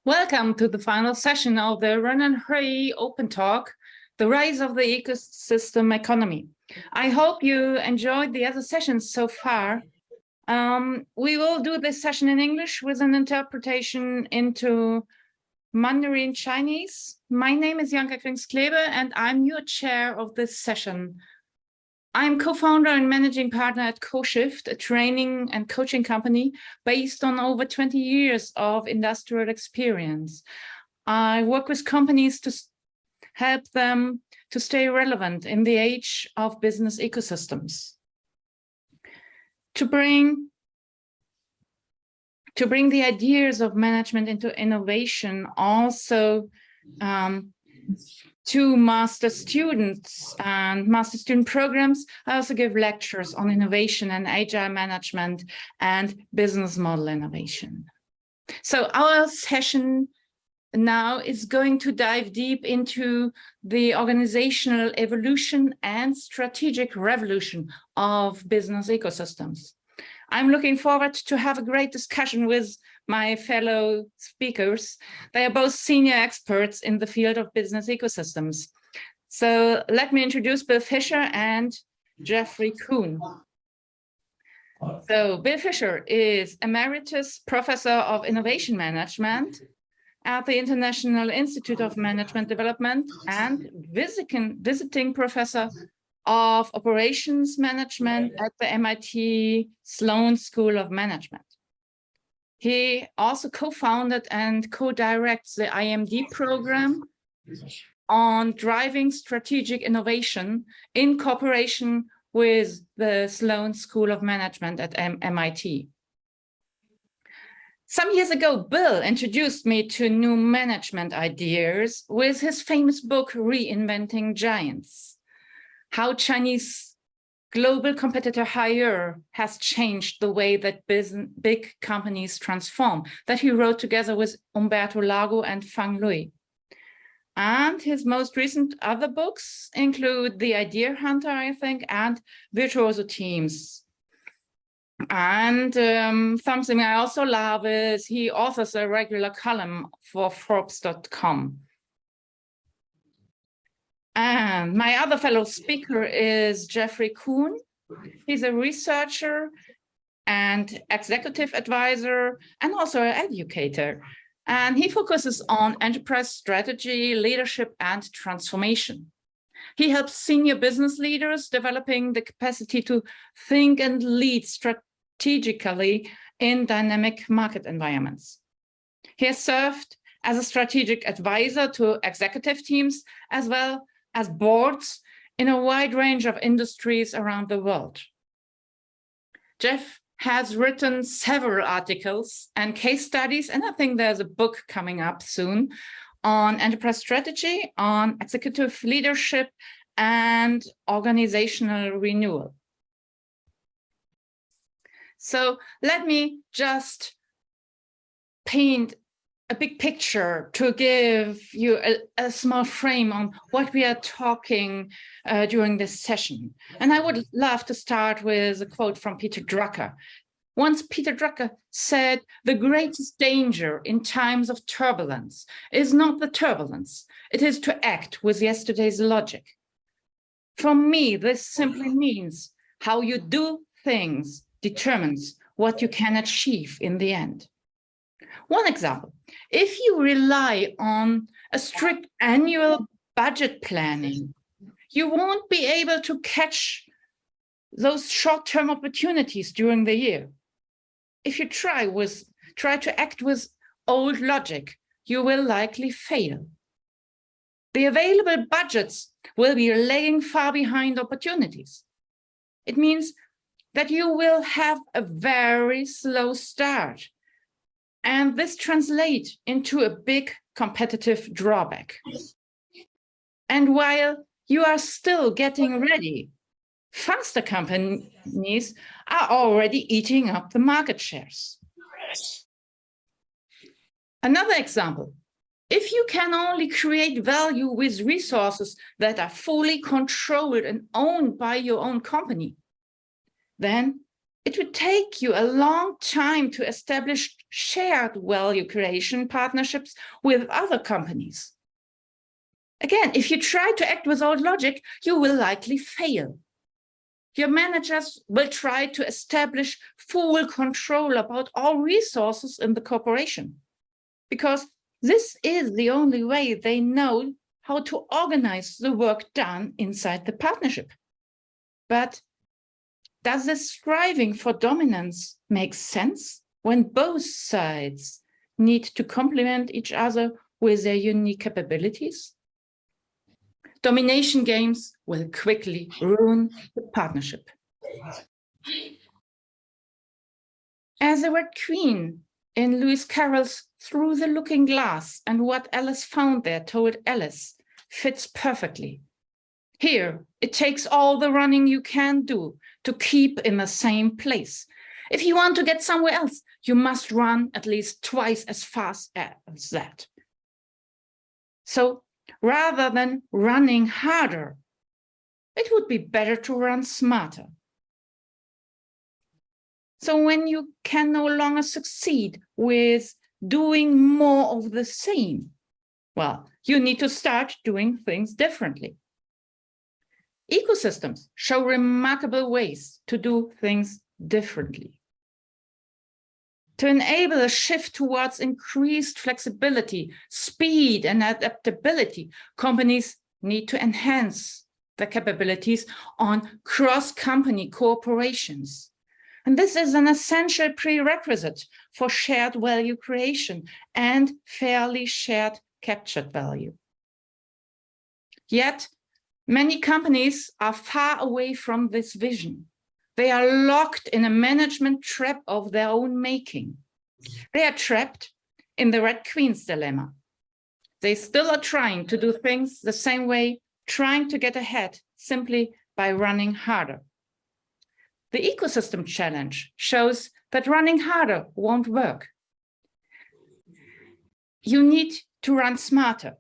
Welcome to the final session of the RenDanHeYi OpenTalk, the rise of the ecosystem economy. I hope you enjoyed the other sessions so far. We will do this session in English with an interpretation into Mandarin Chinese. My name is Janka Krings-Klebe and I'm your chair of this session. I'm co-founder and managing partner at CoShift, a training and coaching company based on over 20 years of industrial experience. I work with companies to help them to stay relevant in the age of business ecosystems. To bring the ideas of management into innovation, also to master students and master student programs. I also give lectures on innovation and agile management and business model innovation. So our session now is going to dive deep into the organizational evolution and strategic revolution of business ecosystems. I'm looking forward to have a great discussion with my fellow speakers. They are both senior experts in the field of business ecosystems. So let me introduce Bill Fischer and Jeffrey Kuhn. So Bill Fischer is Emeritus Professor of Innovation Management at the International Institute of Management Development and visiting Professor of Operations Management at the MIT Sloan School of Management. He also co-founded and co-directs the IMD program on driving strategic innovation in cooperation with the Sloan School of Management at MIT. Some years ago, Bill introduced me to new management ideas with his famous book, Reinventing Giants: How Chinese global competitor Haier has changed the way that big companies transform, that he wrote together with Umberto Lago and Fang Lui. And his most recent other books include The Idea Hunter, I think, and Virtuoso Teams. And something I also love is he authors a regular column for Forbes.com. And my other fellow speaker is Jeffrey Kuhn. He's a researcher and executive advisor and also an educator. And he focuses on enterprise strategy, leadership, and transformation. He helps senior business leaders developing the capacity to think and lead strategically in dynamic market environments. He has served as a strategic advisor to executive teams as well as boards in a wide range of industries around the world. Jeff has written several articles and case studies, and I think there's a book coming up soon on enterprise strategy, on executive leadership, and organizational renewal. So let me just paint a big picture to give you a small frame on what we are talking during this session. And I would love to start with a quote from Peter Drucker. Once Peter Drucker said, "The greatest danger in times of turbulence is not the turbulence, it is to act with yesterday's logic." For me, this simply means how you do things determines what you can achieve in the end. One example, if you rely on a strict annual budget planning, you won't be able to catch those short-term opportunities during the year. If you try to act with old logic, you will likely fail. The available budgets will be lagging far behind opportunities. It means that you will have a very slow start. And this translates into a big competitive drawback. And while you are still getting ready, faster companies are already eating up the market shares. Another example, if you can only create value with resources that are fully controlled and owned by your own company, then it would take you a long time to establish shared value creation partnerships with other companies. Again, if you try to act without logic, you will likely fail. Your managers will try to establish full control about all resources in the corporation, because this is the only way they know how to organize the work done inside the partnership. But does this striving for dominance make sense when both sides need to complement each other with their unique capabilities? Domination games will quickly ruin the partnership. As the word queen in Lewis Carroll's Through the Looking Glass and What Alice Found There Told Alice fits perfectly. Here, it takes all the running you can do to keep in the same place. If you want to get somewhere else, you must run at least twice as fast as that. So rather than running harder, it would be better to run smarter. So when you can no longer succeed with doing more of the same, well, you need to start doing things differently. Ecosystems show remarkable ways to do things differently. To enable a shift towards increased flexibility, speed, and adaptability, companies need to enhance their capabilities on cross-company cooperations. And this is an essential prerequisite for shared value creation and fairly shared captured value. Yet, many companies are far away from this vision. They are locked in a management trap of their own making. They are trapped in the Red Queen's dilemma. They still are trying to do things the same way, trying to get ahead simply by running harder. The ecosystem challenge shows that running harder won't work. You need to run smarter.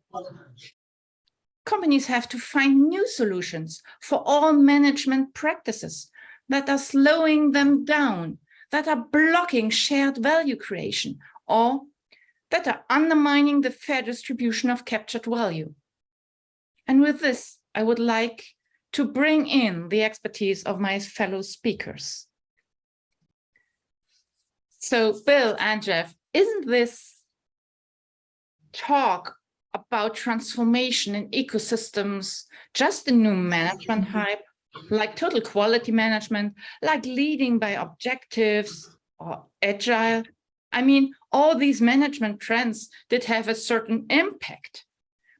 Companies have to find new solutions for all management practices that are slowing them down, that are blocking shared value creation, or that are undermining the fair distribution of captured value. And with this, I would like to bring in the expertise of my fellow speakers. So, Bill and Jeff, isn't this talk about transformation in ecosystems just a new management hype, like total quality management, like leading by objectives or agile? I mean, all these management trends did have a certain impact,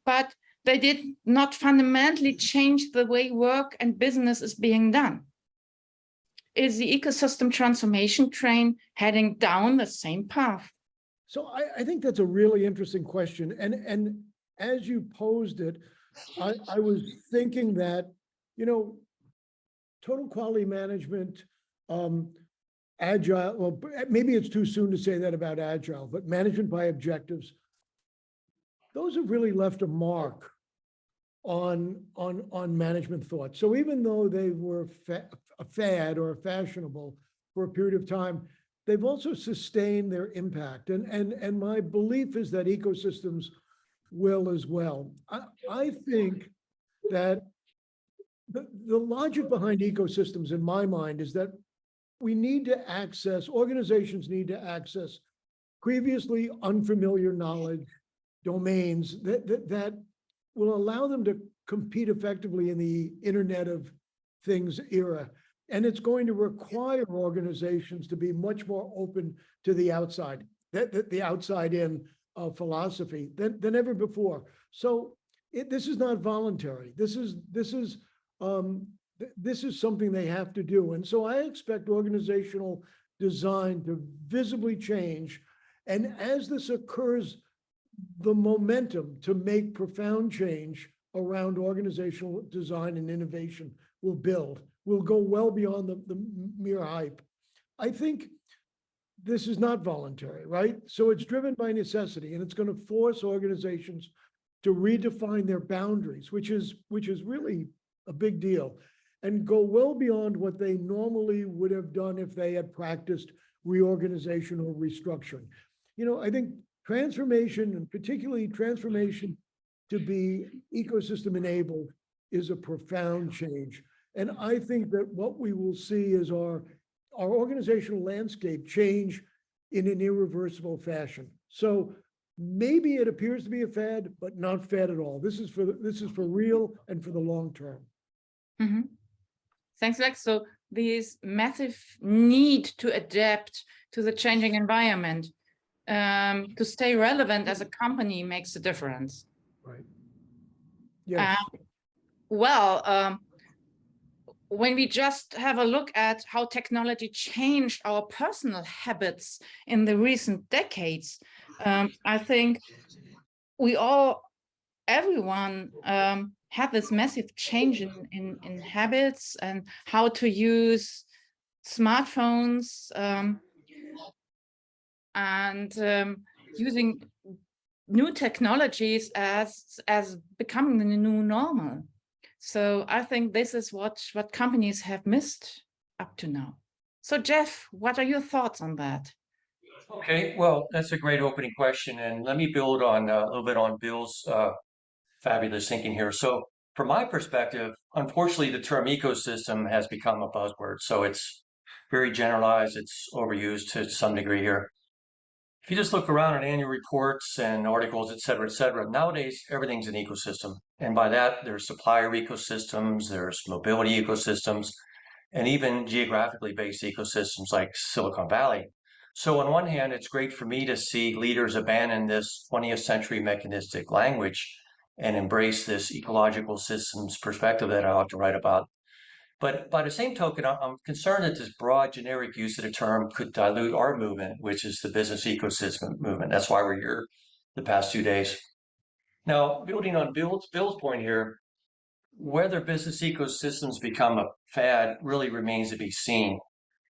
but they did not fundamentally change the way work and business is being done. Is the ecosystem transformation train heading down the same path? So I think that's a really interesting question. And as you posed it, I was thinking that, you know, total quality management, agile, well, maybe it's too soon to say that about agile, but management by objectives, those have really left a mark on management thought. So even though they were a fad or fashionable for a period of time, they've also sustained their impact. And my belief is that ecosystems will as well. I think that the logic behind ecosystems in my mind is that we need to access, organizations need to access previously unfamiliar knowledge domains that will allow them to compete effectively in the Internet of Things era. And it's going to require organizations to be much more open to the outside, the outside-in philosophy than ever before. So this is not voluntary. This is something they have to do. And so I expect organizational design to visibly change. And as this occurs, the momentum to make profound change around organizational design and innovation will build, will go well beyond the mere hype. I think this is not voluntary, right? So it's driven by necessity, and it's going to force organizations to redefine their boundaries, which is really a big deal. and go well beyond what they normally would have done if they had practiced reorganization or restructuring. You know, I think transformation, and particularly transformation to be ecosystem enabled, is a profound change. And I think that what we will see is our organizational landscape change in an irreversible fashion. So maybe it appears to be a fad, but not fad at all. This is for real and for the long term. Mm-hmm. Thanks, Lex. So this massive need to adapt to the changing environment, to stay relevant as a company, makes a difference. Right. Yes. When we just have a look at how technology changed our personal habits in the recent decades, I think everyone had this massive change in habits and how to use smartphones, and using new technologies as becoming the new normal. So I think this is what companies have missed up to now. So Jeff, what are your thoughts on that? Okay, well, that's a great opening question, and let me build on a little bit on Bill's fabulous thinking here. So from my perspective, unfortunately, the term ecosystem has become a buzzword. So it's very generalized, it's overused to some degree here. If you just look around at annual reports and articles, et cetera, nowadays, everything's an ecosystem. And by that, there's supplier ecosystems, there's mobility ecosystems, and even geographically based ecosystems like Silicon Valley. So on one hand, it's great for me to see leaders abandon this 20th century mechanistic language and embrace this ecological systems perspective that I like to write about. But by the same token, I'm concerned that this broad generic use of the term could dilute our movement, which is the business ecosystem movement. That's why we're here the past 2 days. Now, building on Bill's point here, whether business ecosystems become a fad really remains to be seen.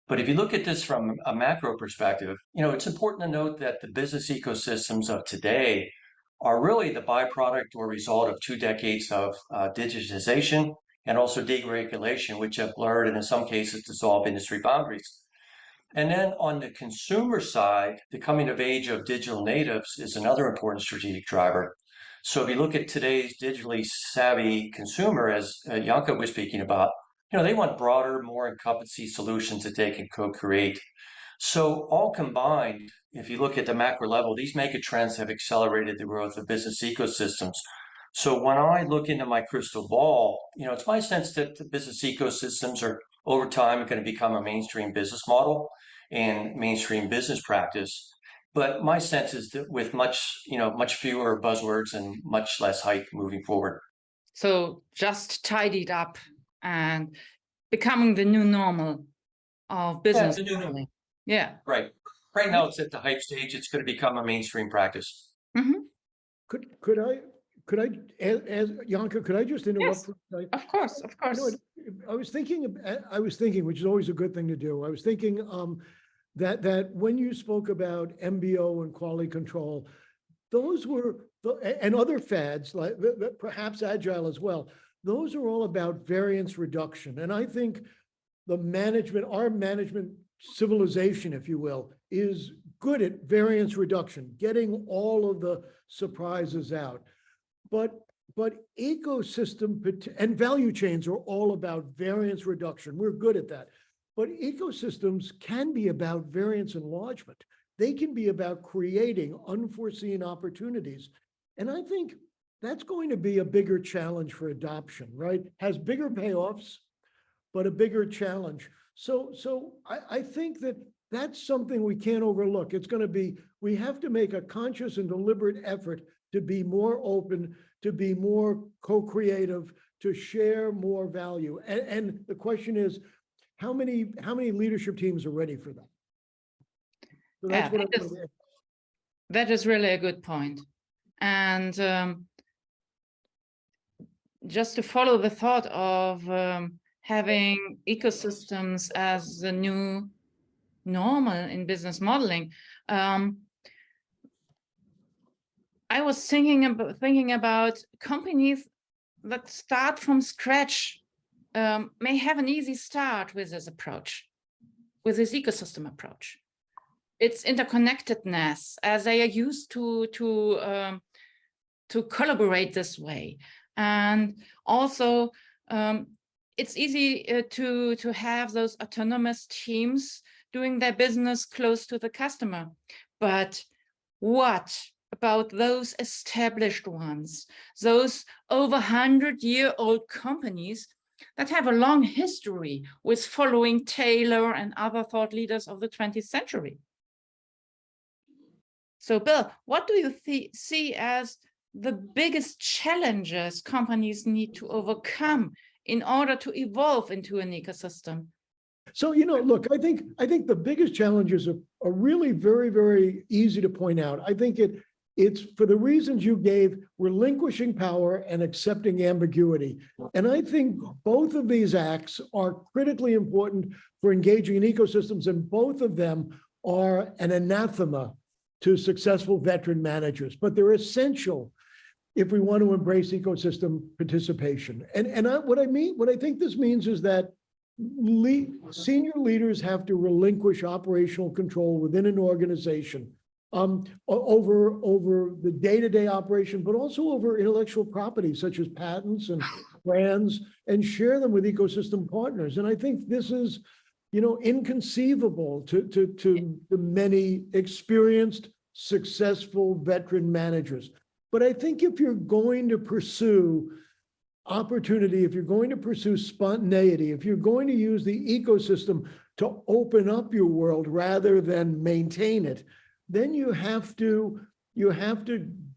But if you look at this from a macro perspective, it's important to note that the business ecosystems of today are really the byproduct or result of 2 decades of digitization and also deregulation, which have blurred and in some cases dissolved industry boundaries. And then on the consumer side, the coming of age of digital natives is another important strategic driver. So if you look at today's digitally savvy consumer, as Janka was speaking about, they want broader, more incumbency solutions that they can co-create. So all combined, if you look at the macro level, these mega trends have accelerated the growth of business ecosystems. So when I look into my crystal ball, it's my sense that the business ecosystems are over time going to become a mainstream business model and mainstream business practice. But my sense is that with much fewer buzzwords and much less hype moving forward. So just tidied up and becoming the new normal of business. Yeah. Right. Right now it's at the hype stage. It's going to become a mainstream practice. Mm-hmm. Could I, as Janka, could I just interrupt? Yes, of course. I was thinking, which is always a good thing to do. I was thinking that when you spoke about MBO and quality control, those were, and other fads, like perhaps agile as well, those are all about variance reduction. And I think our management civilization, if you will, is good at variance reduction, getting all of the surprises out. But ecosystem and value chains are all about variance reduction. We're good at that. But ecosystems can be about variance enlargement. They can be about creating unforeseen opportunities. And I think that's going to be a bigger challenge for adoption, right? Has bigger payoffs, but a bigger challenge. So I think that's something we can't overlook. It's going to be, we have to make a conscious and deliberate effort to be more open, to be more co-creative, to share more value. And the question is, how many leadership teams are ready for that? So that's that is really a good point. And just to follow the thought of having ecosystems as the new normal in business modeling, I was thinking about companies that start from scratch may have an easy start with this approach, with this ecosystem approach. It's interconnectedness, as they are used to collaborate this way, and also it's easy to have those autonomous teams doing their business close to the customer. But what about those established ones, those over 100-year-old companies that have a long history with following Taylor and other thought leaders of the 20th century? So, Bill, what do you see as the biggest challenges companies need to overcome in order to evolve into an ecosystem? So, look, I think the biggest challenges are really very, very easy to point out. I think it's for the reasons you gave, relinquishing power and accepting ambiguity. And I think both of these acts are critically important for engaging in ecosystems, and both of them are an anathema to successful veteran managers, but they're essential if we want to embrace ecosystem participation. What I think this means is that senior leaders have to relinquish operational control within an organization over the day-to-day operation, but also over intellectual property such as patents and brands, and share them with ecosystem partners. And I think this is, inconceivable to many experienced, successful veteran managers. But I think if you're going to pursue opportunity, if you're going to pursue spontaneity, if you're going to use the ecosystem to open up your world rather than maintain it, then you have to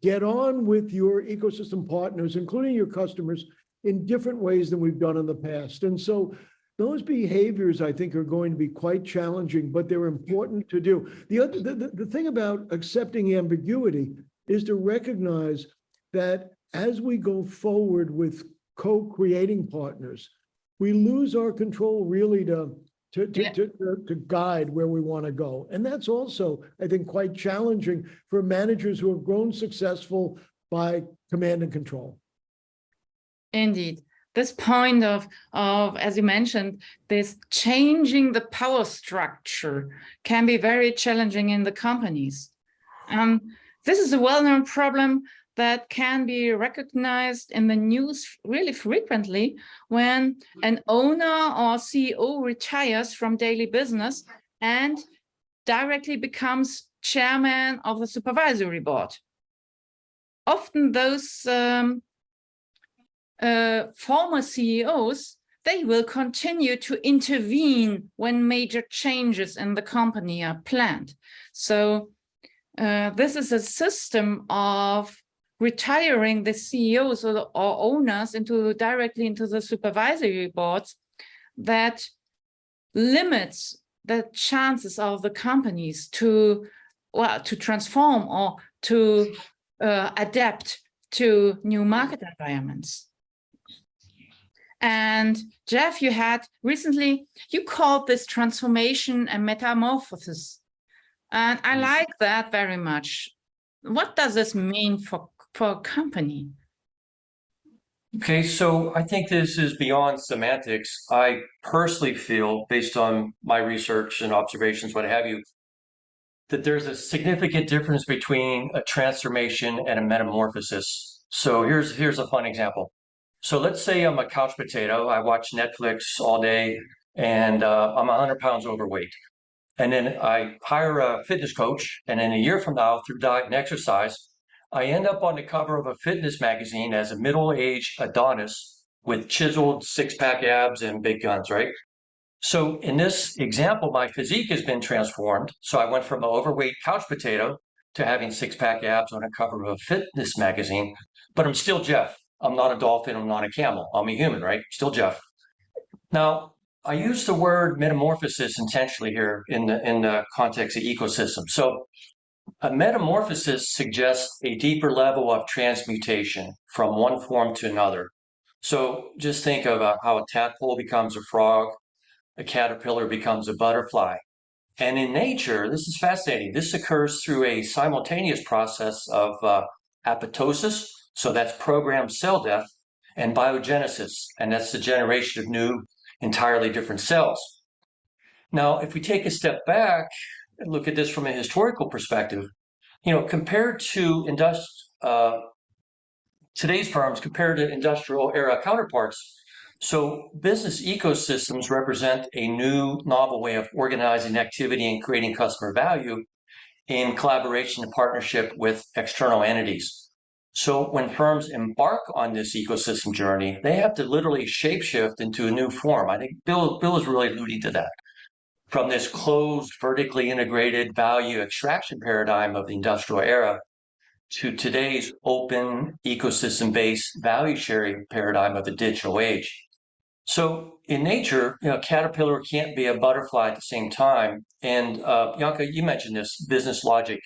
get on with your ecosystem partners, including your customers, in different ways than we've done in the past. And so those behaviors, I think, are going to be quite challenging, but they're important to do. The thing about accepting ambiguity is to recognize that as we go forward with co-creating partners, we lose our control really to guide where we want to go. And that's also, I think, quite challenging for managers who have grown successful by command and control. Indeed. This point of, as you mentioned, this changing the power structure can be very challenging in the companies. This is a well-known problem that can be recognized in the news really frequently when an owner or CEO retires from daily business and directly becomes chairman of the supervisory board. Often those former CEOs, they will continue to intervene when major changes in the company are planned. So this is a system of retiring the CEOs or owners directly into the supervisory boards that limits the chances of the companies to transform or to adapt to new market environments. And Jeff, you called this transformation a metamorphosis. And I like that very much. What does this mean for a company? Okay, so I think this is beyond semantics. I personally feel, based on my research and observations, what have you, that there's a significant difference between a transformation and a metamorphosis. So here's a fun example. So let's say I'm a couch potato. I watch Netflix all day, and I'm 100 pounds overweight. And then I hire a fitness coach, and then a year from now, through diet and exercise, I end up on the cover of a fitness magazine as a middle-aged Adonis with chiseled six-pack abs and big guns, right? So in this example, my physique has been transformed. So I went from an overweight couch potato to having six-pack abs on a cover of a fitness magazine, but I'm still Jeff. I'm not a dolphin, I'm not a camel. I'm a human, right? Still Jeff. Now, I use the word metamorphosis intentionally here in the context of ecosystem. So a metamorphosis suggests a deeper level of transmutation from one form to another. So just think of how a tadpole becomes a frog, a caterpillar becomes a butterfly. And in nature, this is fascinating. This occurs through a simultaneous process of apoptosis, so that's programmed cell death, and biogenesis, and that's the generation of new, entirely different cells. Now, if we take a step back and look at this from a historical perspective, compared to today's firms, compared to industrial era counterparts, so business ecosystems represent a new, novel way of organizing activity and creating customer value in collaboration and partnership with external entities. So when firms embark on this ecosystem journey, they have to literally shapeshift into a new form. I think Bill is really alluding to that. From this closed, vertically integrated value extraction paradigm of the industrial era to today's open, ecosystem-based value sharing paradigm of the digital age. So in nature, caterpillar can't be a butterfly at the same time. And Janka, you mentioned this business logic.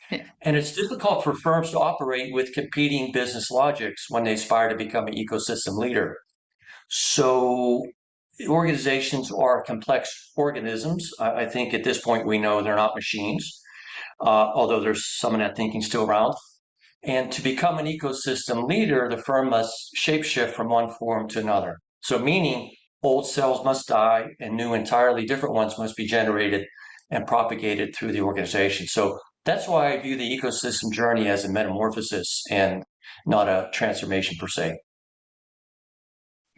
Yeah. And it's difficult for firms to operate with competing business logics when they aspire to become an ecosystem leader. So organizations are complex organisms. I think at this point we know they're not machines, although there's some of that thinking still around. And to become an ecosystem leader, the firm must shapeshift from one form to another. So meaning old cells must die and new, entirely different ones must be generated and propagated through the organization. So that's why I view the ecosystem journey as a metamorphosis and not a transformation per se.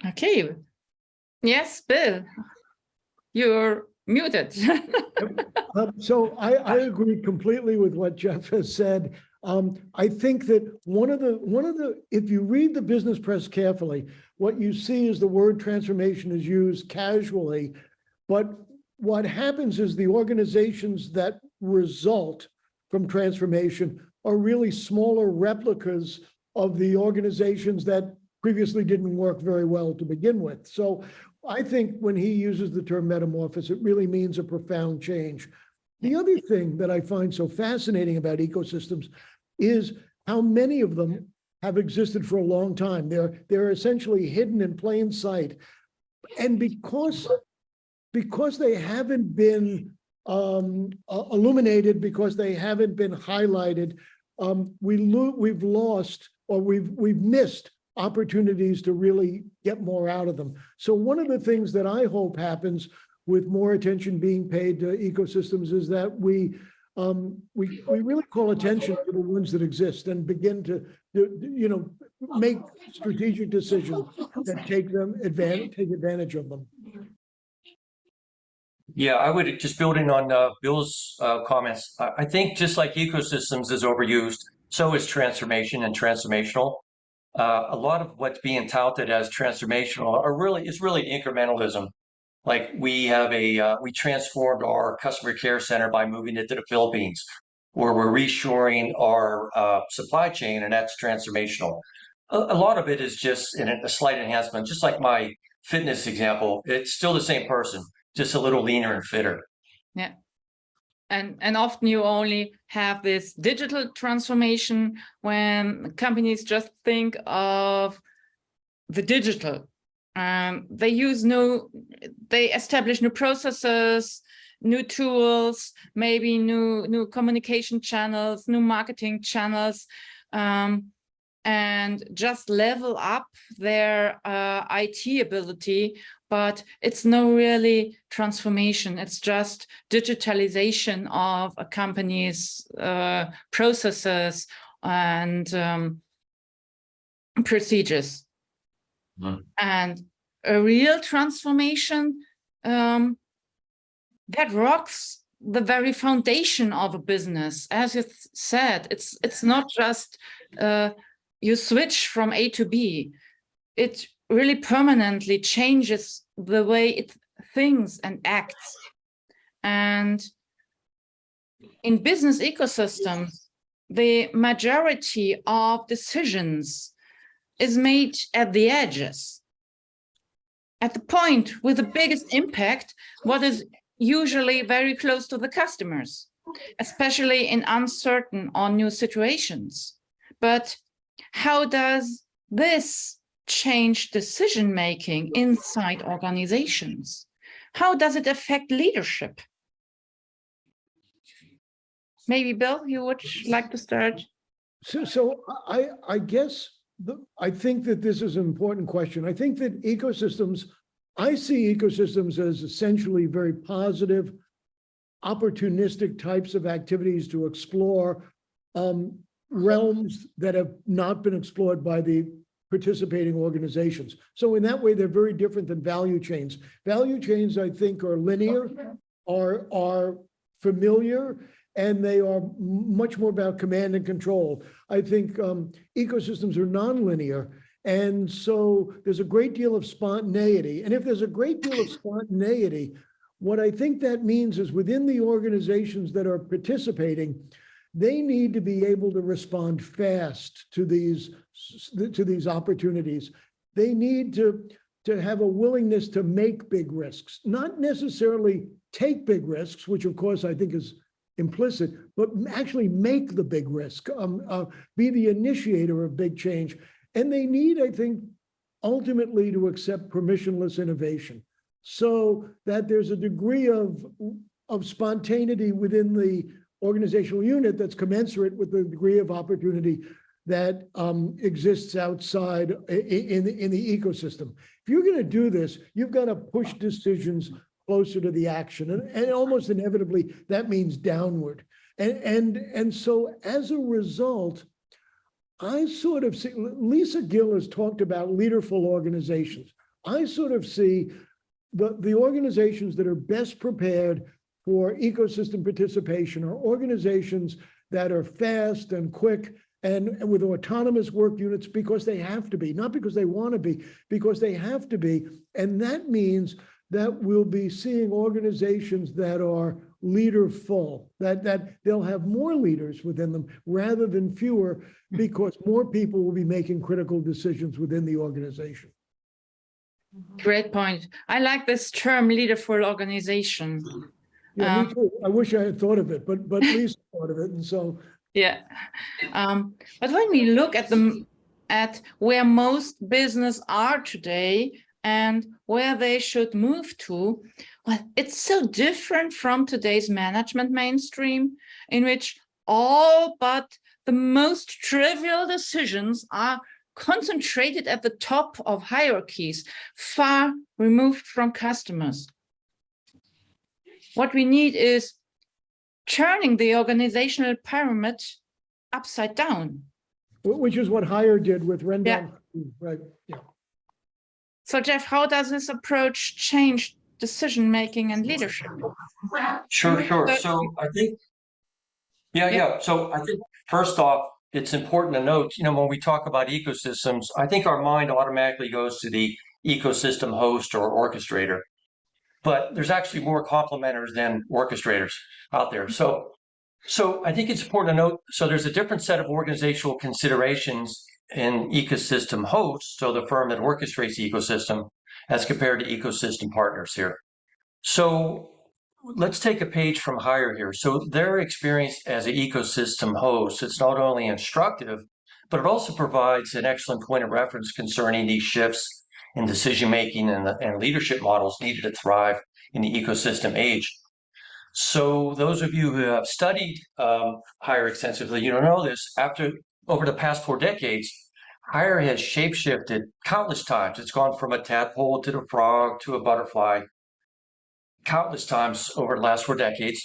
Okay. Yes, Bill, you're muted. So I agree completely with what Jeff has said. I think that one of the, if you read the business press carefully, what you see is the word transformation is used casually, but what happens is the organizations that result from transformation are really smaller replicas of the organizations that previously didn't work very well to begin with. So I think when he uses the term metamorphosis, it really means a profound change. The other thing that I find so fascinating about ecosystems is how many of them have existed for a long time. They're essentially hidden in plain sight. And because they haven't been illuminated, because they haven't been highlighted, we've lost, or we've missed opportunities to really get more out of them. So one of the things that I hope happens with more attention being paid to ecosystems is that we really call attention to the ones that exist and begin to make strategic decisions that take advantage of them. Yeah, I would just building on Bill's comments. I think just like ecosystems is overused, so is transformation and transformational. A lot of what's being touted as transformational is really incrementalism. Like we transformed our customer care center by moving it to the Philippines, where we're reshoring our supply chain, and that's transformational. A lot of it is just a slight enhancement, just like my fitness example. It's still the same person, just a little leaner and fitter. Yeah. And often you only have this digital transformation when companies just think of the digital. They establish new processes, new tools, maybe new communication channels, new marketing channels, and just level up their IT ability. But it's no really transformation. It's just digitalization of a company's processes and procedures. Mm-hmm. And a real transformation that rocks the very foundation of a business. As you said, it's not just you switch from A to B. It really permanently changes the way it thinks and acts. And in business ecosystems, the majority of decisions is made at the edges, at the point with the biggest impact, what is usually very close to the customers, especially in uncertain or new situations. But how does this change decision-making inside organizations? How does it affect leadership? Maybe Bill, you would like to start? So I guess I think that this is an important question. I think that I see ecosystems as essentially very positive, opportunistic types of activities to explore realms that have not been explored by the participating organizations. So in that way, they're very different than value chains. Value chains, I think, are linear, are familiar, and they are much more about command and control. I think ecosystems are nonlinear, and so there's a great deal of spontaneity. And if there's a great deal of spontaneity, what I think that means is within the organizations that are participating, they need to be able to respond fast to these opportunities. They need to have a willingness to make big risks, not necessarily take big risks, which of course I think is implicit, but actually make the big risk, be the initiator of big change. And they need, I think, ultimately to accept permissionless innovation, so that there's a degree of spontaneity within the organizational unit that's commensurate with the degree of opportunity that exists outside in the ecosystem. If you're going to do this, you've got to push decisions closer to the action, and almost inevitably that means downward. And so as a result, I sort of see, Lisa Gill has talked about leaderful organizations. I sort of see the organizations that are best prepared for ecosystem participation are organizations that are fast and quick and with autonomous work units because they have to be, not because they want to be, because they have to be. And that means that we'll be seeing organizations that are leaderful, that they'll have more leaders within them rather than fewer, because more people will be making critical decisions within the organization. Great point. I like this term, leaderful organization. Yeah, me too. I wish I had thought of it, but Lisa thought of it, and so. Yeah, but when we look at where most business are today and where they should move to, well, it's so different from today's management mainstream, in which all but the most trivial decisions are concentrated at the top of hierarchies, far removed from customers. What we need is turning the organizational pyramid upside down. Which is what Hire did with RenDanHeYi, Yeah. right? Yeah. So Jeff, how does this approach change decision-making and leadership? Sure. So I think, So I think first off, it's important to note, when we talk about ecosystems, I think our mind automatically goes to the ecosystem host or orchestrator. But there's actually more complementers than orchestrators out there. So I think it's important to note, so there's a different set of organizational considerations in ecosystem hosts, so the firm that orchestrates the ecosystem, as compared to ecosystem partners here. So let's take a page from Hire here. So their experience as an ecosystem host, it's not only instructive, but it also provides an excellent point of reference concerning these shifts in decision-making and leadership models needed to thrive in the ecosystem age. So those of you who have studied Hire extensively, you know this. Over the past 4 decades, Hire has shapeshifted countless times. It's gone from a tadpole to the frog to a butterfly, countless times over the last 4 decades,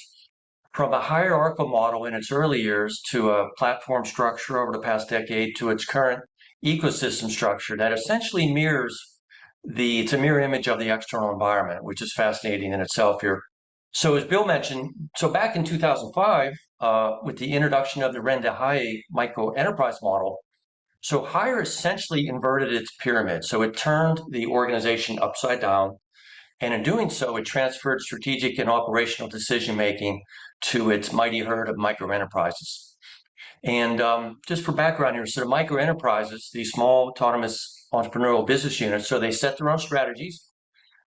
from a hierarchical model in its early years to a platform structure over the past decade to its current ecosystem structure that essentially mirrors it's a mirror image of the external environment, which is fascinating in itself here. So as Bill mentioned, so back in 2005, with the introduction of the RenDanHeYi micro enterprise model, so Hire essentially inverted its pyramid. So it turned the organization upside down. And in doing so, it transferred strategic and operational decision-making to its mighty herd of micro enterprises. And just for background here, so the micro enterprises, these small autonomous entrepreneurial business units, so they set their own strategies.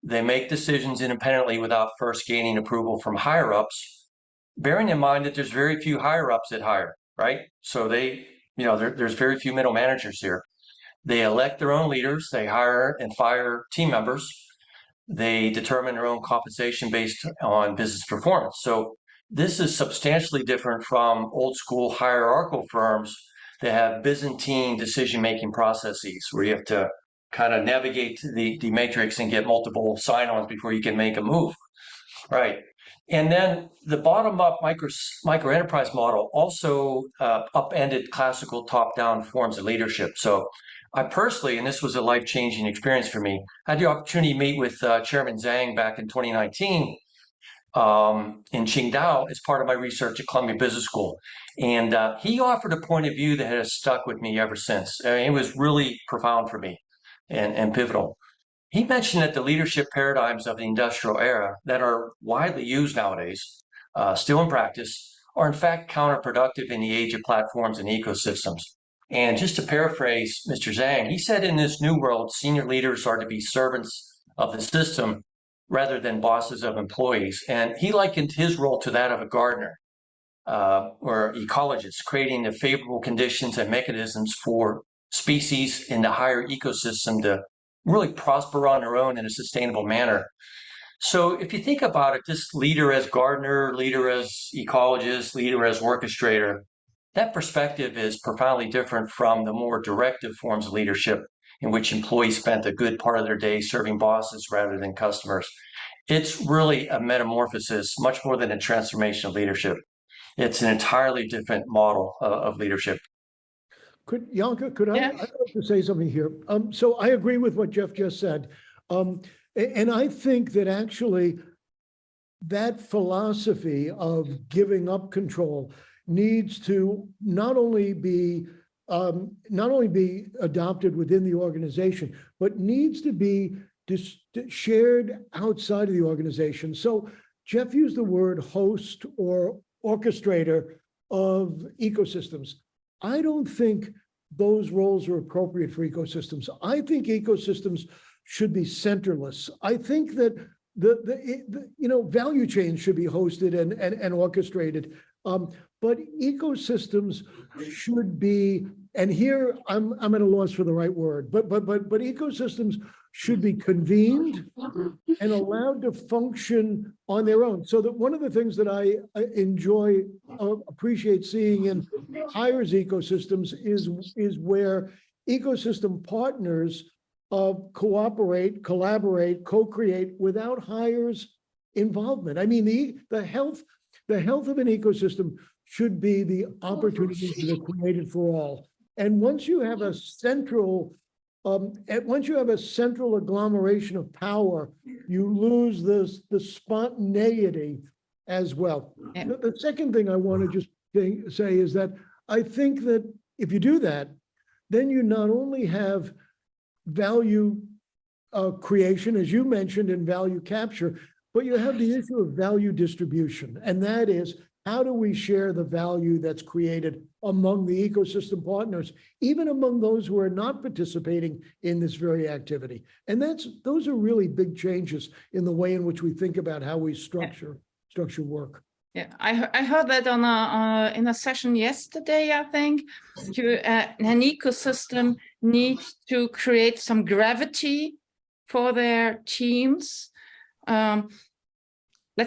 They make decisions independently without first gaining approval from higher-ups, bearing in mind that there's very few higher-ups at Hire, right? So there's very few middle managers here. They elect their own leaders. They hire and fire team members. They determine their own compensation based on business performance. So this is substantially different from old school hierarchical firms they have Byzantine decision-making processes where you have to kind of navigate the matrix and get multiple sign-ons before you can make a move. Right. And then the bottom-up micro enterprise model also upended classical top-down forms of leadership. So I personally, and this was a life-changing experience for me, I had the opportunity to meet with Chairman Zhang back in 2019 in Qingdao as part of my research at Columbia Business School. And he offered a point of view that has stuck with me ever since. I mean, it was really profound for me and pivotal. He mentioned that the leadership paradigms of the industrial era that are widely used nowadays, still in practice, are in fact counterproductive in the age of platforms and ecosystems. And just to paraphrase Mr. Zhang, he said in this new world, senior leaders are to be servants of the system rather than bosses of employees. And he likened his role to that of a gardener or ecologist, creating the favorable conditions and mechanisms for species in the higher ecosystem to really prosper on their own in a sustainable manner. So if you think about it, this leader as gardener, leader as ecologist, leader as orchestrator, that perspective is profoundly different from the more directive forms of leadership in which employees spent a good part of their day serving bosses rather than customers. It's really a metamorphosis, much more than a transformation of leadership. It's an entirely different model of leadership. Janka, could Yeah. I'd like to say something here. So I agree with what Jeff just said. And I think that actually that philosophy of giving up control needs to not only be adopted within the organization, but needs to be shared outside of the organization. So Jeff used the word host or orchestrator of ecosystems. I don't think those roles are appropriate for ecosystems. I think ecosystems should be centerless. I think that the value chains should be hosted and orchestrated. But ecosystems should be, and here I'm at a loss for the right word, but ecosystems should be convened and allowed to function on their own. So that one of the things that I appreciate seeing in hires ecosystems is where ecosystem partners cooperate, collaborate, co-create without hires involvement. I mean, the health of an ecosystem should be the opportunities that are created for all. And once you have a central agglomeration of power, you lose the spontaneity as well. Yeah. The second thing I want to just say is that I think that if you do that, then you not only have value creation, as you mentioned, and value capture, but you have the issue of value distribution. And that is, how do we share the value that's created among the ecosystem partners, even among those who are not participating in this very activity? And those are really big changes in the way in which we think about how we structure work. Yeah, I heard that on in a session yesterday. I think an ecosystem needs to create some gravity for their teams. Let's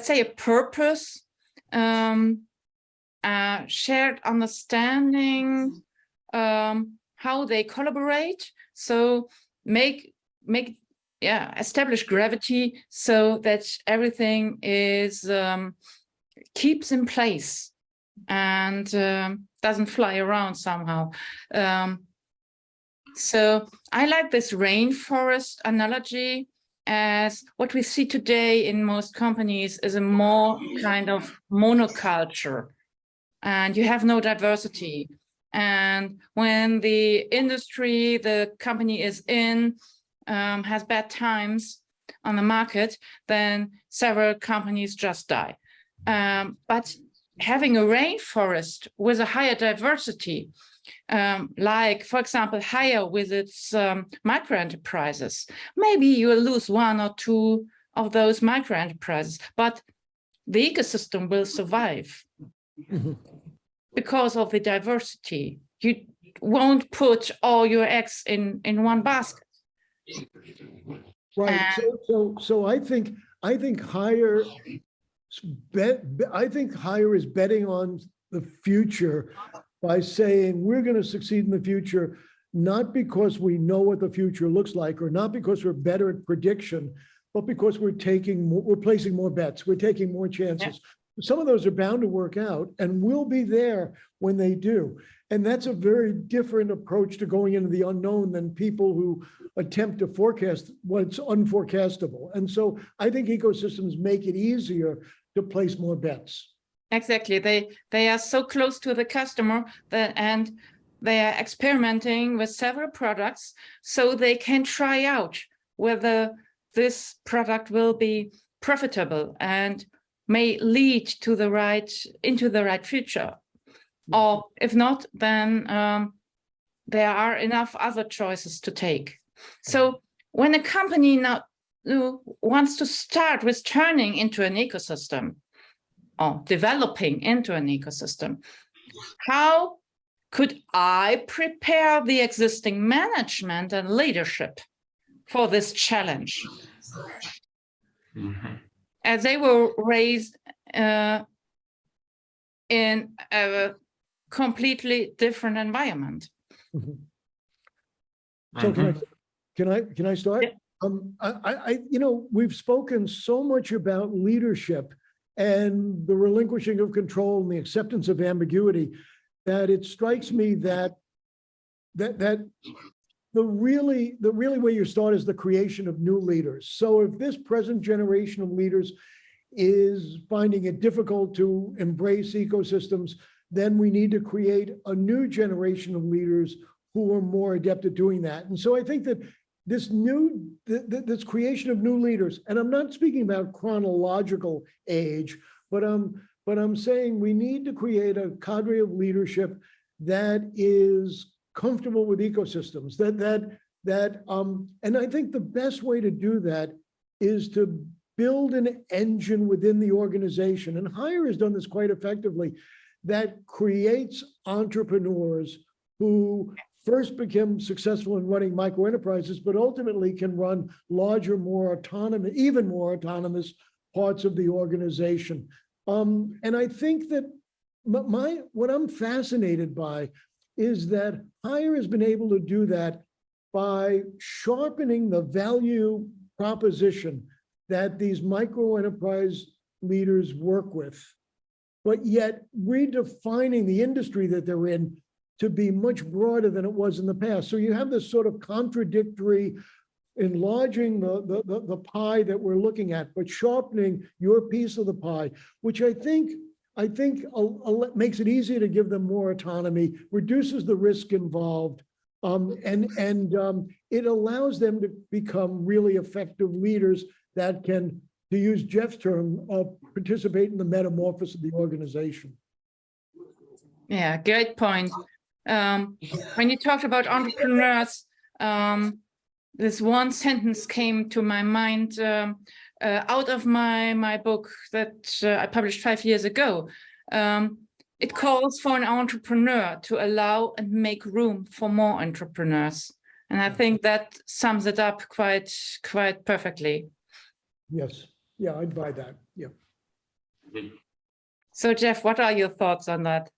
say a purpose, shared understanding, how they collaborate. So establish gravity so that everything is keeps in place and doesn't fly around somehow. So I like this rainforest analogy, as what we see today in most companies is a more kind of monoculture, and you have no diversity. And when the industry the company is in has bad times on the market, then several companies just die. But having a rainforest with a higher diversity, like, for example, HeYi with its micro enterprises, maybe you will lose one or two of those micro enterprises, but the ecosystem will survive because of the diversity. You won't put all your eggs in one basket. Right. So I think HeYi is betting on the future by saying we're going to succeed in the future, not because we know what the future looks like, or not because we're better at prediction, but because we're placing more bets, we're taking more chances. Yeah. Some of those are bound to work out, and we'll be there when they do. And that's a very different approach to going into the unknown than people who attempt to forecast what's unforecastable. And so I think ecosystems make it easier to place more bets. Exactly. They are so close to the customer and they are experimenting with several products so they can try out whether this product will be profitable and may lead to into the right future. Or if not, then there are enough other choices to take. So when a company now wants to start with turning into an ecosystem or developing into an ecosystem, how could I prepare the existing management and leadership for this challenge? Mm-hmm. As they were raised in a completely different environment. Mm-hmm. So can I start? Yeah. We've spoken so much about leadership and the relinquishing of control and the acceptance of ambiguity that it strikes me that the really way you start is the creation of new leaders. So if this present generation of leaders is finding it difficult to embrace ecosystems, then we need to create a new generation of leaders who are more adept at doing that. And so I think that this creation of new leaders, and I'm not speaking about chronological age, but I'm saying we need to create a cadre of leadership that is comfortable with ecosystems. And I think the best way to do that is to build an engine within the organization. And HeYi has done this quite effectively, that creates entrepreneurs who first become successful in running micro enterprises, but ultimately can run larger, even more autonomous parts of the organization. And I think that what I'm fascinated by is that HeYi has been able to do that by sharpening the value proposition that these micro enterprise leaders work with, but yet redefining the industry that they're in to be much broader than it was in the past. So you have this sort of contradictory enlarging the pie that we're looking at, but sharpening your piece of the pie, which I think makes it easier to give them more autonomy, reduces the risk involved, and it allows them to become really effective leaders that can, to use Jeff's term, participate in the metamorphosis of the organization. Yeah, great point. When you talked about entrepreneurs, this one sentence came to my mind out of my book that I published 5 years ago. It calls for an entrepreneur to allow and make room for more entrepreneurs. And I think that sums it up quite perfectly. Yes. Yeah, I'd buy that. Yeah. So Jeff, what are your thoughts on that?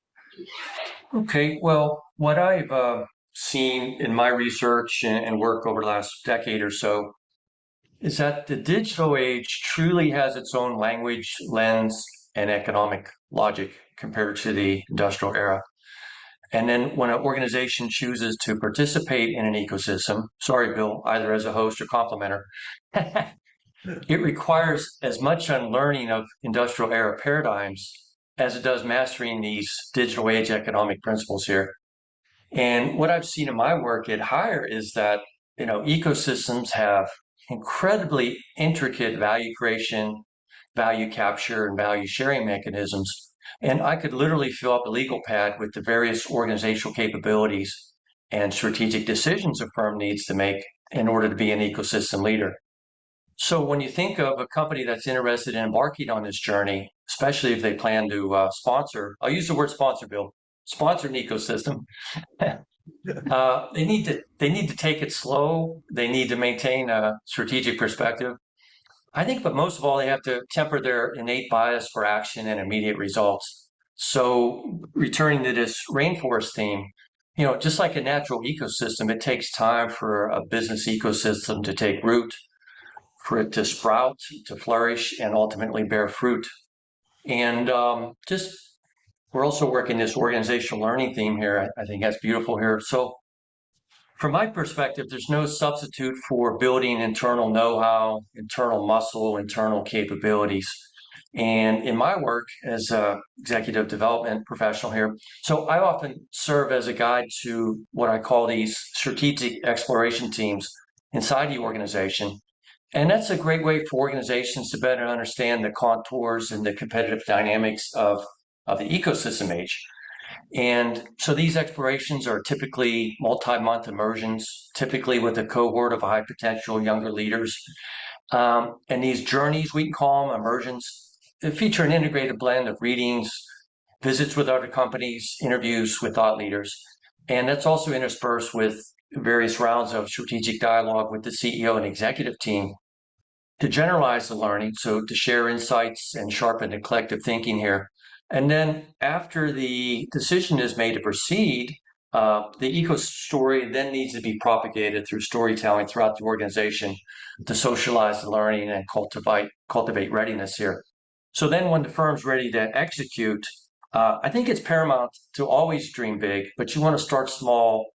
Okay, well, what I've seen in my research and work over the last decade or so is that the digital age truly has its own language, lens, and economic logic compared to the industrial era. And then when an organization chooses to participate in an ecosystem, sorry, Bill, either as a host or complementer, it requires as much unlearning of industrial era paradigms as it does mastering these digital age economic principles here. And what I've seen in my work at HeYi is that, ecosystems have incredibly intricate value creation, value capture, and value sharing mechanisms. And I could literally fill up a legal pad with the various organizational capabilities and strategic decisions a firm needs to make in order to be an ecosystem leader. So when you think of a company that's interested in embarking on this journey, especially if they plan to sponsor, I'll use the word sponsor, Bill, sponsor an ecosystem. They need to take it slow. They need to maintain a strategic perspective. I think, but most of all, they have to temper their innate bias for action and immediate results. So returning to this rainforest theme, just like a natural ecosystem, it takes time for a business ecosystem to take root, for it to sprout, to flourish, and ultimately bear fruit. And we're also working this organizational learning theme here. I think that's beautiful here. So from my perspective, there's no substitute for building internal know-how, internal muscle, internal capabilities. And in my work as an executive development professional here, so I often serve as a guide to what I call these strategic exploration teams inside the organization. And that's a great way for organizations to better understand the contours and the competitive dynamics of the ecosystem age. And so these explorations are typically multi-month immersions, typically with a cohort of high potential younger leaders. And these journeys, we can call them immersions, they feature an integrated blend of readings, visits with other companies, interviews with thought leaders. And that's also interspersed with various rounds of strategic dialogue with the CEO and executive team to generalize the learning, so to share insights and sharpen the collective thinking here. And then after the decision is made to proceed, the eco story then needs to be propagated through storytelling throughout the organization to socialize the learning and cultivate readiness here. So then when the firm's ready to execute, I think it's paramount to always dream big, but you want to start small,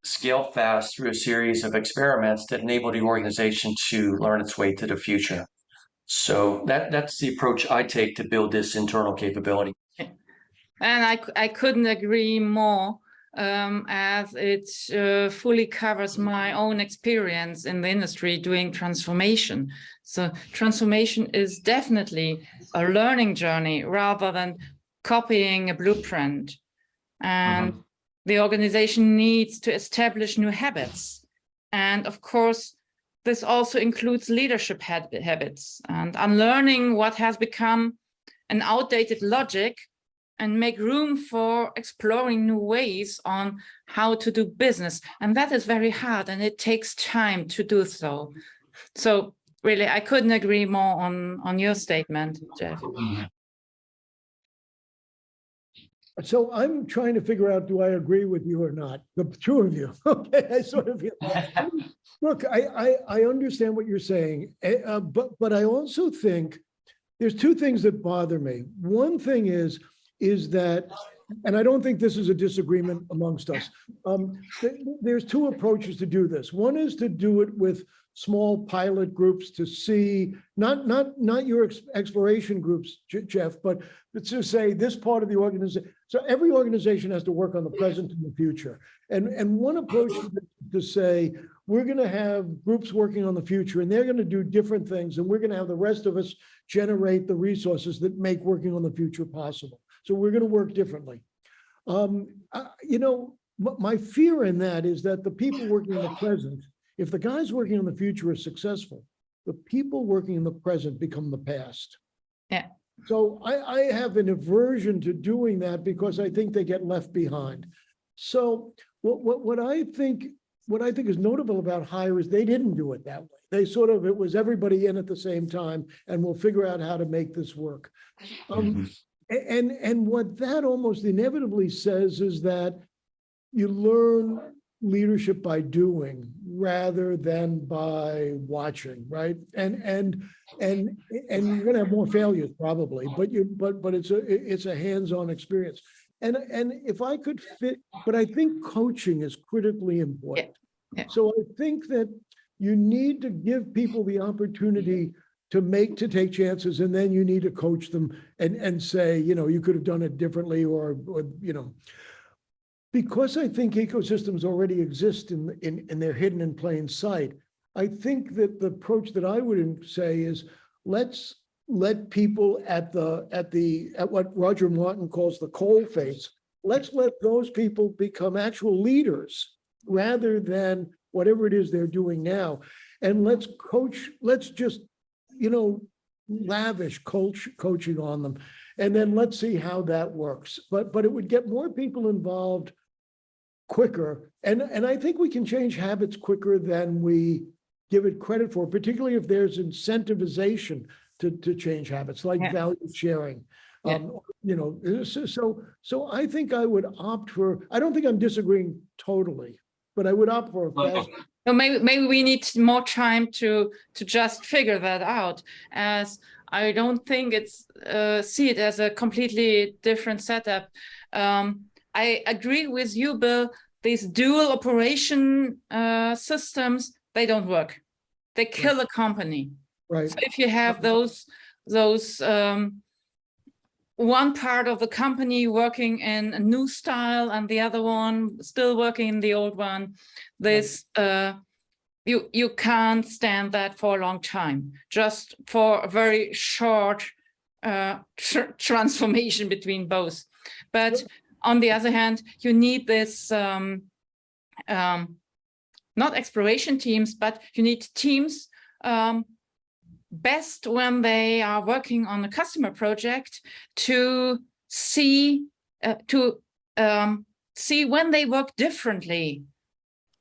scale fast through a series of experiments that enable the organization to learn its way to the future. So that's the approach I take to build this internal capability. And I couldn't agree more, as it fully covers my own experience in the industry doing transformation. So transformation is definitely a learning journey rather than copying a blueprint. And the organization needs to establish new habits. And of course, this also includes leadership habits and unlearning what has become an outdated logic and make room for exploring new ways on how to do business. And that is very hard and it takes time to do so. So really, I couldn't agree more on your statement, Jeff. So I'm trying to figure out, do I agree with you or not? The two of you. Okay, I sort of feel. Look, I understand what you're saying, but I also think there's two things that bother me. One thing is that, and I don't think this is a disagreement amongst us. There's two approaches to do this. One is to do it with small pilot groups to see, not your exploration groups, Jeff, but to say this part of the organization. So every organization has to work on the present and the future. And one approach is to say, we're going to have groups working on the future and they're going to do different things. And we're going to have the rest of us generate the resources that make working on the future possible. So we're going to work differently. My fear in that is that the people working on the present, if the guys working on the future are successful, the people working in the present become the past. Yeah. So I have an aversion to doing that because I think they get left behind. So what I think is notable about HeYi is they didn't do it that way. They it was everybody in at the same time, and we'll figure out how to make this work. And what that almost inevitably says is that you learn leadership by doing rather than by watching, right? And you're going to have more failures probably, but it's a hands-on experience. And if I could fit, but I think coaching is critically important. Yeah. So I think that you need to give people the opportunity to take chances, and then you need to coach them and say, you could have done it differently, or because I think ecosystems already exist and they're hidden in plain sight. I think that the approach that I would say is let's let people at what Roger Martin calls the coal face. Let's let those people become actual leaders rather than whatever it is they're doing now. And let's just, lavish coaching on them. And then let's see how that works. But it would get more people involved quicker. And I think we can change habits quicker than we give it credit for, particularly if there's incentivization to change habits, like value sharing. Yeah. You know, so I think I would opt for, I don't think I'm disagreeing totally, but I would opt for a fast. So maybe we need more time to just figure that out, as I don't think it's see it as a completely different setup. I agree with you, Bill. These dual operation systems, they don't work. They kill a company. Right. So if you have those one part of the company working in a new style and the other one still working in the old one, this you can't stand that for a long time, just for a very short transformation between both. But on the other hand, you need this not exploration teams, but you need teams best when they are working on a customer project to see see when they work differently,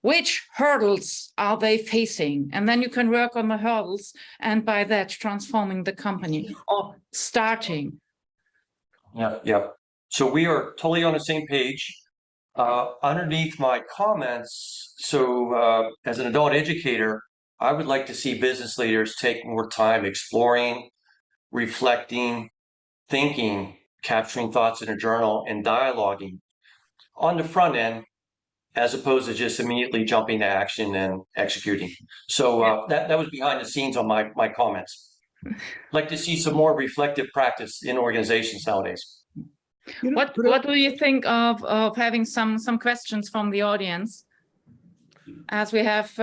which hurdles are they facing, and then you can work on the hurdles and by that transforming the company or starting. Yeah. So we are totally on the same page. Underneath my comments, so as an adult educator, I would like to see business leaders take more time exploring, reflecting, thinking, capturing thoughts in a journal, and dialoguing on the front end, as opposed to just immediately jumping to action and executing. So that was behind the scenes on my comments. I'd like to see some more reflective practice in organizations nowadays. You know, What do you think of having some questions from the audience? As we have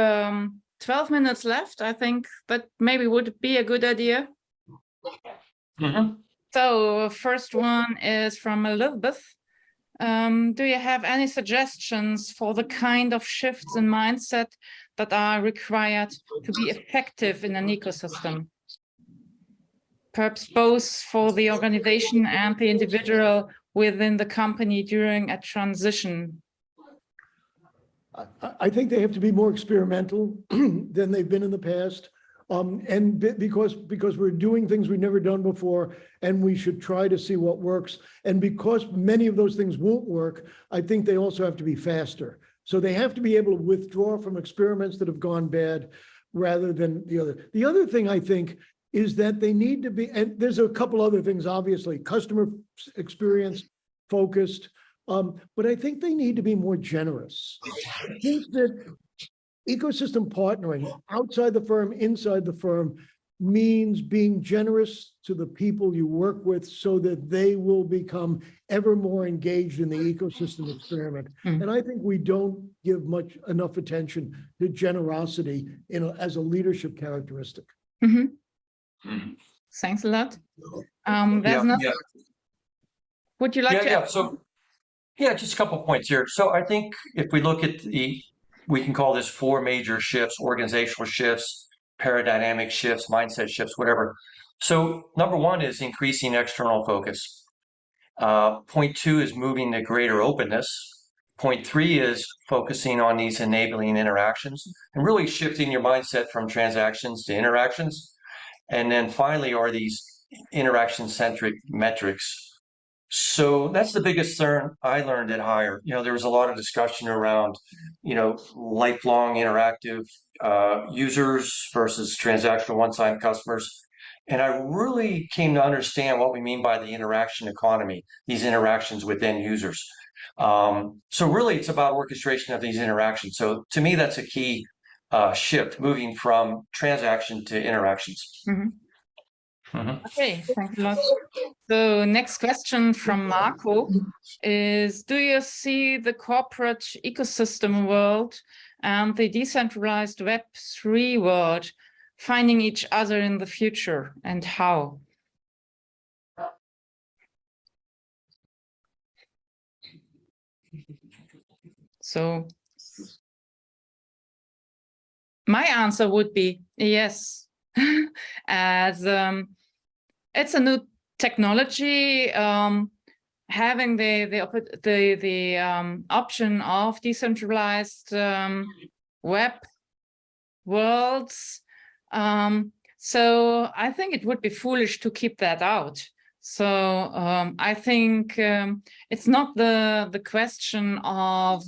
12 minutes left, I think that maybe would be a good idea. So first one is from Elizabeth. Do you have any suggestions for the kind of shifts in mindset that are required to be effective in an ecosystem? Perhaps both for the organization and the individual within the company during a transition. I think they have to be more experimental than they've been in the past. And because we're doing things we've never done before, and we should try to see what works. And because many of those things won't work, I think they also have to be faster. So they have to be able to withdraw from experiments that have gone bad rather than the other. The other thing I think is that they need to be, and there's a couple other things, obviously, customer experience focused, but I think they need to be more generous. I think that ecosystem partnering outside the firm, inside the firm, means being generous to the people you work with so that they will become ever more engaged in the ecosystem experiment. And I think we don't give enough attention to generosity as a leadership characteristic. Thanks a lot. Would you like to? So, just a couple of points here. So I think if we look at we can call this 4 major shifts: organizational shifts, paradigmatic shifts, mindset shifts, whatever. So number 1 is increasing external focus. Point 2 is moving to greater openness. Point 3 is focusing on these enabling interactions and really shifting your mindset from transactions to interactions. And then finally are these interaction-centric metrics. So that's the biggest thing I learned at Hire. There was a lot of discussion around, lifelong interactive users versus transactional one-time customers. And I really came to understand what we mean by the interaction economy, these interactions with end users. So really it's about orchestration of these interactions. So to me, that's a key shift, moving from transaction to interactions. Okay, thank you a lot. So next question from Marco is, do you see the corporate ecosystem world and the decentralized Web3 world finding each other in the future, and how? So my answer would be yes, as it's a new technology. Having the option of decentralized web worlds. So I think it would be foolish to keep that out. So I think it's not the question of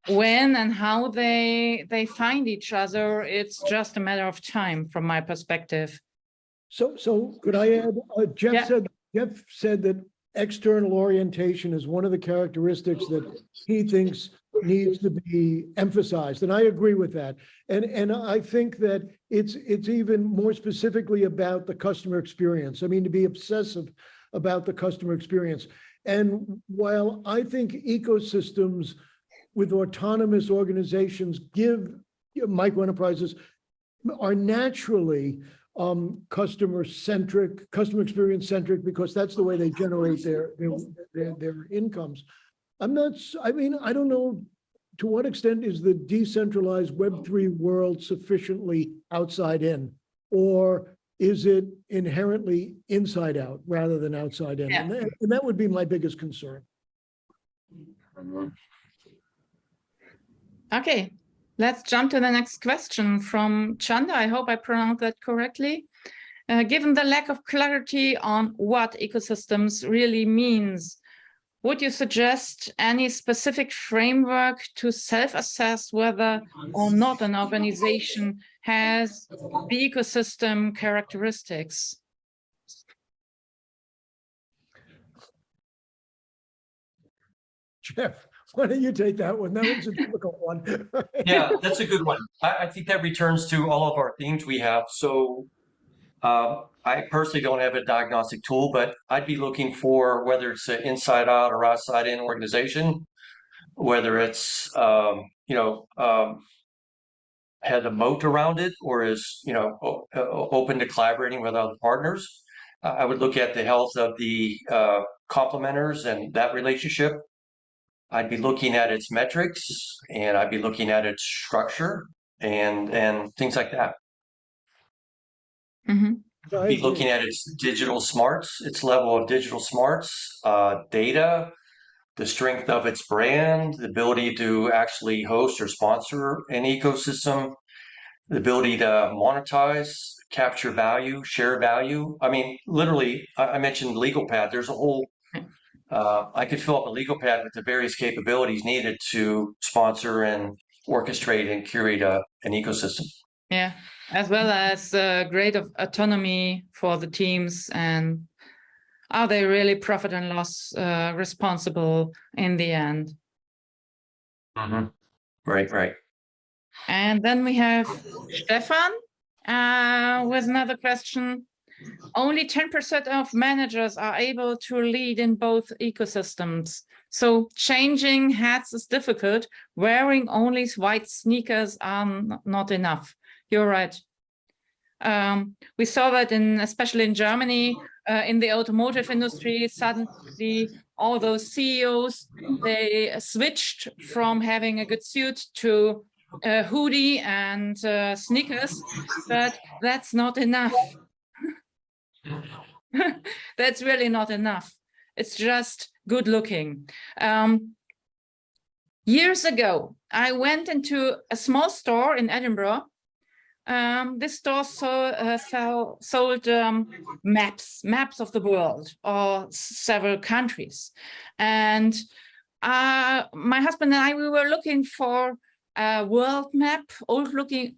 when and how they find each other. It's just a matter of time, from my perspective. So could I add? Jeff said that external orientation is one of the characteristics that he thinks needs to be emphasized, and I agree with that. And I think that it's even more specifically about the customer experience. I mean, to be obsessive about the customer experience. And while I think ecosystems with autonomous organizations give micro enterprises are naturally customer experience centric, because that's the way they generate their incomes. I mean, I don't know to what extent is the decentralized Web3 world sufficiently outside in, or is it inherently inside out rather than outside in? Yeah. And that would be my biggest concern. Okay, let's jump to the next question from Chanda. I hope I pronounced that correctly. Given the lack of clarity on what ecosystems really means, would you suggest any specific framework to self-assess whether or not an organization has the ecosystem characteristics? Jeff, why don't you take that one? That one's a difficult one. Yeah, that's a good one. I think that returns to all of our themes we have. So I personally don't have a diagnostic tool, but I'd be looking for whether it's an inside out or outside in organization, whether it's, has a moat around it, or is, open to collaborating with other partners. I would look at the health of the complementers and that relationship. I'd be looking at its metrics, and I'd be looking at its structure and things like that. Mm-hmm. Be looking at its digital smarts, its level of digital smarts, data, the strength of its brand, the ability to actually host or sponsor an ecosystem, the ability to monetize, capture value, share value. I mean, literally, I mentioned legal pad. There's a whole, I could fill up a legal pad with the various capabilities needed to sponsor and orchestrate and curate an ecosystem. Yeah, as well as grade of autonomy for the teams, and are they really profit and loss responsible in the end? Mm-hmm. Right. And then we have Stefan with another question. Only 10% of managers are able to lead in both ecosystems. So changing hats is difficult. Wearing only white sneakers are not enough. You're right. We saw that especially in Germany, in the automotive industry, suddenly all those CEOs, they switched from having a good suit to a hoodie and sneakers, but that's not enough. That's really not enough. It's just good looking. Years ago, I went into a small store in Edinburgh. This store sold maps of the world, or several countries. And my husband and I, we were looking for a world map, old-looking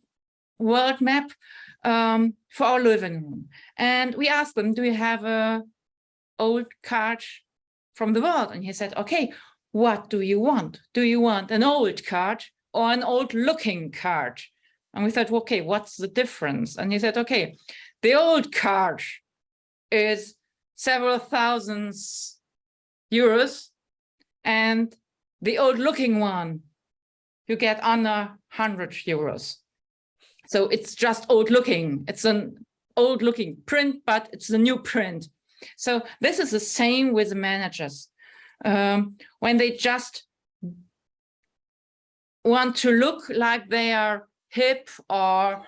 world map for our living room. And we asked them, do you have an old card from the world? And he said, okay, what do you want? Do you want an old card or an old-looking card? And we thought, okay, what's the difference? And he said, okay, the old card is several thousands euros, and the old looking one, you get under 100 euros. So it's just old looking. It's an old looking print, but it's a new print. So this is the same with the managers. When they just want to look like they are hip or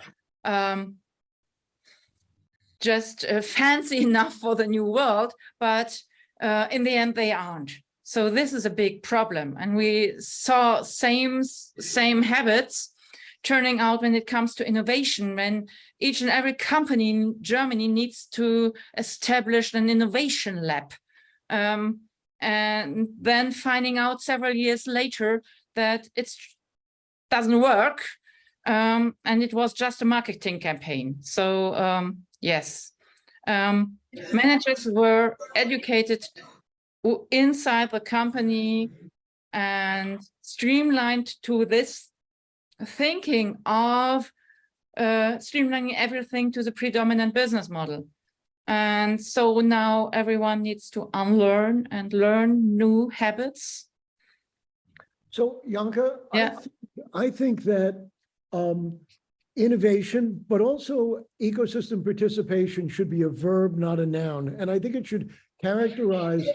just fancy enough for the new world, but in the end they aren't. So this is a big problem, and we saw same habits turning out when it comes to innovation, when each and every company in Germany needs to establish an innovation lab. And then finding out several years later that it doesn't work, and it was just a marketing campaign. So yes, managers were educated inside the company and streamlined to this thinking of streamlining everything to the predominant business model. And so now everyone needs to unlearn and learn new habits. So Janka, Yeah. I think that innovation, but also ecosystem participation should be a verb, not a noun. And I think it should characterize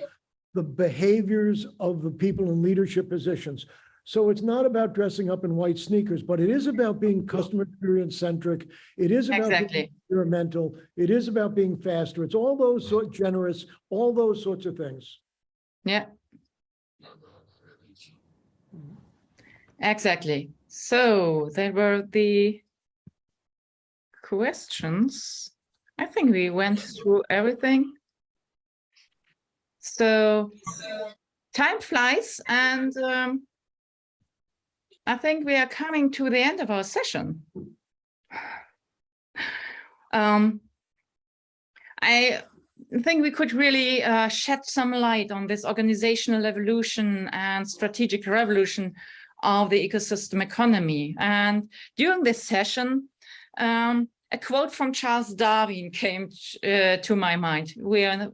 the behaviors of the people in leadership positions. So it's not about dressing up in white sneakers, but it is about being customer experience centric. It is about being experimental. It is about being faster. It's all those generous, all those sorts of things. Yeah. Exactly. So there were the questions. I think we went through everything. So time flies, and I think we are coming to the end of our session. I think we could really shed some light on this organizational evolution and strategic revolution of the ecosystem economy. And during this session, a quote from Charles Darwin came to my mind. We are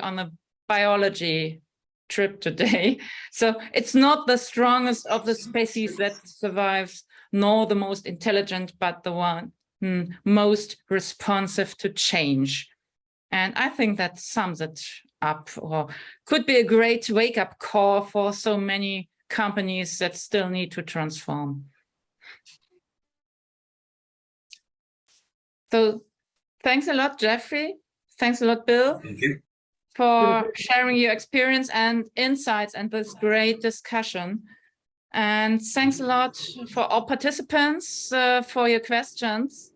on a biology trip today. So it's not the strongest of the species that survives, nor the most intelligent, but the one most responsive to change. And I think that sums it up, or could be a great wake-up call for so many companies that still need to transform. So thanks a lot, Jeffrey. Thanks a lot, Bill. Thank you. For sharing your experience and insights and this great discussion. And thanks a lot for all participants for your questions.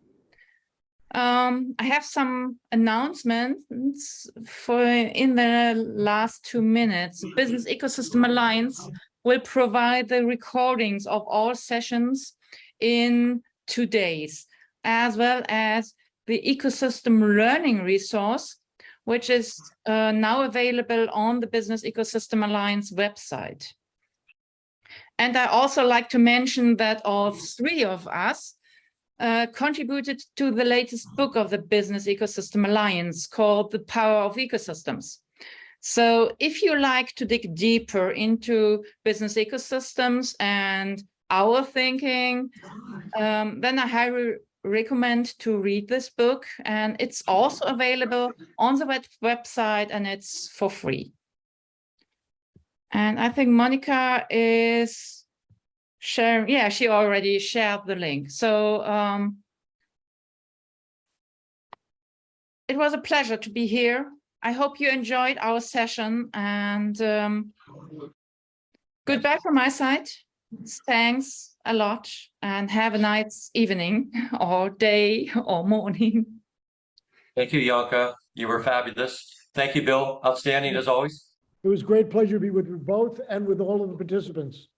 I have some announcements for in the last 2 minutes. Business Ecosystem Alliance will provide the recordings of all sessions in 2 days, as well as the ecosystem learning resource, which is now available on the Business Ecosystem Alliance website. And I also like to mention that all 3 of us contributed to the latest book of the Business Ecosystem Alliance called The Power of Ecosystems. So if you like to dig deeper into business ecosystems and our thinking, then I highly recommend to read this book, and it's also available on the website, and it's for free. And I think Monica is sharing. Yeah, she already shared the link. So it was a pleasure to be here. I hope you enjoyed our session, and goodbye from my side. Thanks a lot, and have a nice evening or day or morning. Thank you, Janka. You were fabulous. Thank you, Bill. Outstanding as always. It was a great pleasure to be with you both and with all of the participants.